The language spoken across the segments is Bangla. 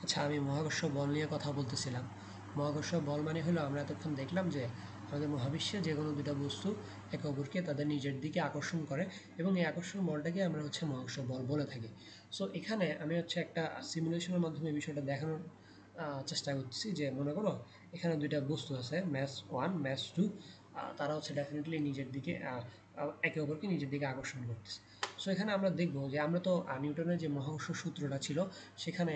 আচ্ছা, আমি মহাকর্ষ বল নিয়ে কথা বলতেছিলাম। মহাকর্ষ বল মানে হলো আমরা এতক্ষণ দেখলাম যে আমাদের মহাবিশ্বে যে কোনো দুটো বস্তু একে অপরকে তাদের নিজের দিকে আকর্ষণ করে এবং এই আকর্ষণ বলটাকে আমরা মহাকর্ষ বল বলে থাকি। সো এখানে আমি একটা সিমুলেশনের মাধ্যমে বিষয়টা দেখানোর চেষ্টা করতেছি যে মনে করো এখানে দুইটা বস্তু আছে, ম্যাস ওয়ান ম্যাস টু। তারা ডেফিনেটলি নিজের দিকে একে অপরকে নিজের দিকে আকর্ষণ করতেছে। সো এখানে আমরা দেখব যে আমরা তো নিউটনের যে মহাকর্ষ সূত্রটা ছিল সেখানে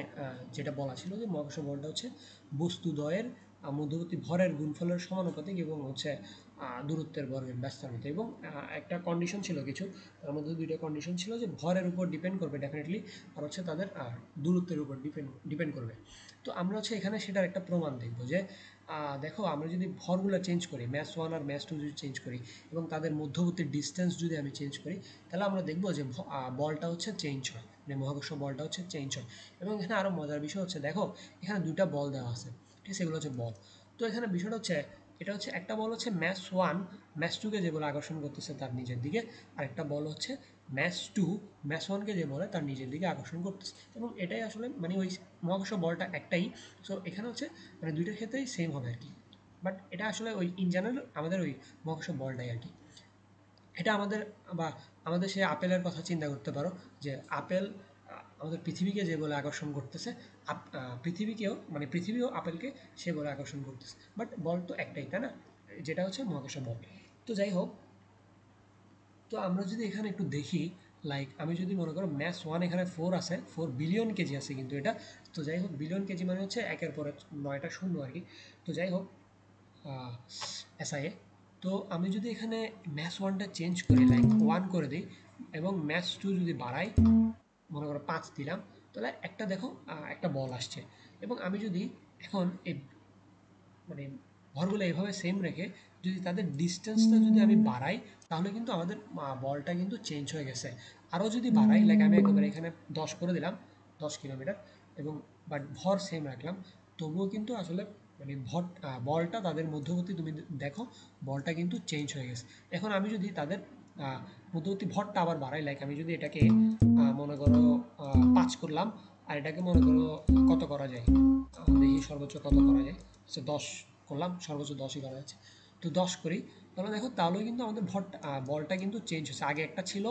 যেটা বলা ছিল যে মহাকর্ষ বলটা বস্তুদ্বয়ের মধ্যবর্তী ভরের গুণফলের সমানুপাতিক এবং দূরত্বের বর্গের ব্যস্তার মতো। এবং একটা কন্ডিশন ছিল কিছু, তার মধ্যে দুইটা কন্ডিশন ছিল যে ভরের উপর ডিপেন্ড করবে ডেফিনেটলি, আর তাদের দূরত্বের উপর ডিপেন্ড করবে। তো আমরা এখানে সেটার একটা প্রমাণ দেখব যে দেখো আমরা যদি ভরগুলো চেঞ্জ করি, ম্যাস ওয়ান আর ম্যাস টু যদি চেঞ্জ করি এবং তাদের মধ্যবর্তী ডিস্টেন্স যদি আমি চেঞ্জ করি, তাহলে আমরা দেখব যে বলটা চেঞ্জ হয়, মানে মহাকর্ষ বলটা চেঞ্জ হয়। এবং এখানে আরও মজার বিষয় দেখো এখানে দুইটা বল দেওয়া আছে, ঠিক আছে, এগুলো বল। তো এখানে বিষয়টা এটা একটা বল ম্যাস ওয়ান ম্যাস টুকে যে বলে আকর্ষণ করতেছে তার নিজের দিকে, আর একটা বল ম্যাস টু ম্যাস ওয়ানকে যে বলে তার নিজের দিকে আকর্ষণ করতেছে। এবং এটাই মানে ওই মহাকর্ষ বলটা একটাই। সো এখানে মানে দুইটার ক্ষেত্রেই সেম হবে আর কি। বাট এটা ওই ইন জেনারেল আমাদের ওই মহাকর্ষ বলটাই আর কি। এটা আমাদের বা আমাদের সেই আপেলের কথা চিন্তা করতে পারো যে আপেল আমাদের পৃথিবীকে যে বলে আকর্ষণ করতেছে, পৃথিবীকেও মানে পৃথিবীও আপেলকে সে বলে আকর্ষণ করতেছে। বাট বল তো একটাই, তাই না, যেটা মহাকর্ষ বল। তো যাই হোক, তো আমরা যদি এখানে একটু দেখি, লাইক আমি যদি মনে করো ম্যাস ওয়ান এখানে 4 আছে, 4 বিলিয়ন কেজি আছে কিন্তু এটা। তো যাই হোক, বিলিয়ন কেজি মানে একের পরে 9টা শূন্য আর কি। তো যাই হোক, এসআইএ। তো আমি যদি এখানে ম্যাথ ওয়ানটা চেঞ্জ করি, লাইক ওয়ান করে দিই, এবং ম্যাথ টু যদি বাড়াই, মনে করো 5 দিলাম, তাহলে একটা দেখো একটা বল আসছে। এবং আমি যদি এখন এই মানে ভরগুলো এভাবে সেম রেখে যদি তাদের ডিস্টেন্সটা যদি আমি বাড়াই, তাহলে কিন্তু আমাদের বলটা কিন্তু চেঞ্জ হয়ে গেছে। আরও যদি বাড়াই, লাইক আমি একেবারে এখানে 10 করে দিলাম, 10 কিলোমিটার, এবং বাট ভর সেম রাখলাম, তবুও কিন্তু মানে বলটা তাদের মধ্যবর্তী তুমি দেখো বলটা কিন্তু চেঞ্জ হয়ে গেছে। এখন আমি যদি তাদের মধ্যবর্তী ভরটা আবার বাড়াই, লাইক আমি যদি এটাকে মনে করো 5 করলাম, আর এটাকে মনে করো কত করা যায়, দেখি সর্বোচ্চ কত করা যায়, সে 10 করলাম, সর্বোচ্চ 10ই করা যাচ্ছে। তো 10 করি, তাহলে দেখো তাহলেও কিন্তু আমাদের বলটা কিন্তু চেঞ্জ হচ্ছে, আগে একটা ছিল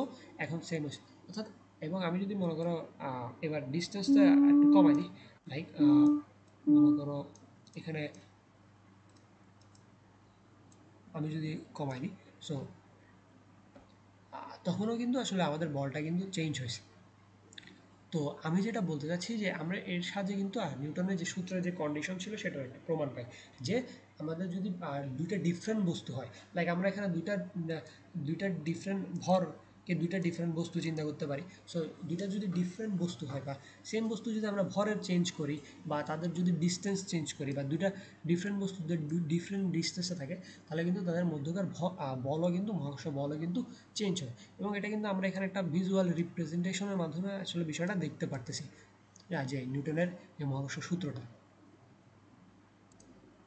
এখন সেম হচ্ছে অর্থাৎ। এবং আমি যদি মনে করো এবার ডিস্টেন্সটা একটু কমাই দিই, লাইক মনে করো এখানে আমি যদি কমাই দিই, সো তখনও কিন্তু আমাদের বলটা কিন্তু চেঞ্জ হয়েছে। তো আমি যেটা বলতে চাচ্ছি যে আমরা এর সাহায্যে কিন্তু নিউটনের যে সূত্রের যে কন্ডিশন ছিল সেটার একটা প্রমাণ পাই যে আমাদের যদি দুইটা ডিফারেন্ট বস্তু হয়, লাইক আমরা এখানে দুইটা ডিফারেন্ট ভরকে দুইটা ডিফারেন্ট বস্তু চিন্তা করতে পারি। সো দুইটা যদি ডিফারেন্ট বস্তু হয় বা সেম বস্তু যদি আমরা ভরের চেঞ্জ করি বা তাদের যদি ডিস্টেন্স চেঞ্জ করি বা দুইটা ডিফারেন্ট বস্তুদের ডিফারেন্ট ডিস্টেন্সে থাকে, তাহলে কিন্তু তাদের মধ্যকার বলও কিন্তু মহাকর্ষ বলও কিন্তু চেঞ্জ হয়। এবং এটা কিন্তু আমরা এখানে একটা ভিজুয়াল রিপ্রেজেন্টেশনের মাধ্যমে বিষয়টা দেখতে পারতেছি, যে নিউটনের যে মহাকর্ষ সূত্রটা।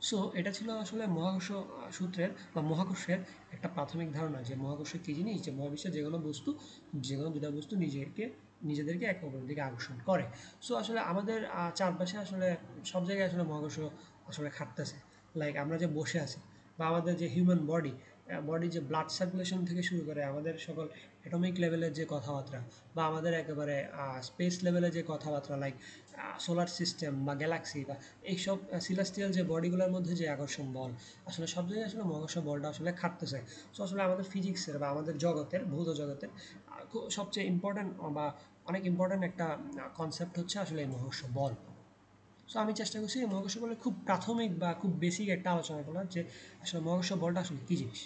সো এটা ছিল মহাকর্ষ সূত্রের বা মহাকর্ষের একটা প্রাথমিক ধারণা যে মহাকর্ষ কী জিনিস, যে মহাবিশ্বের যে কোনো বস্তু, যে কোনো দুটা বস্তু নিজেদেরকে একে অপরের দিকে আকর্ষণ করে। সো আমাদের চারপাশে সব জায়গায় মহাকর্ষ খাটতেছে। লাইক আমরা যে বসে আছি বা আমাদের যে হিউম্যান বডি যে ব্লাড সার্কুলেশন থেকে শুরু করে আমাদের সকল অ্যাটমিক লেভেলের যে কথাবার্তা বা আমাদের একেবারে স্পেস লেভেলের যে কথাবার্তা, লাইক সোলার সিস্টেম বা গ্যালাক্সি বা এইসব সিলেস্টিয়াল যে বডিগুলোর মধ্যে যে আকর্ষণ বল, সব জায়গায় মহাকর্ষ বলটা খাটতেছে। সো আমাদের ফিজিক্সের বা আমাদের জগতের ভৌত জগতের সবচেয়ে ইম্পর্ট্যান্ট বা অনেক ইম্পর্ট্যান্ট একটা কনসেপ্ট এই মহাকর্ষ বল। সো আমি চেষ্টা করছি এই মহাকর্ষ বলের খুব প্রাথমিক বা খুব বেসিক একটা আলোচনা করার, যে মহাকর্ষ বলটা কী জিনিস।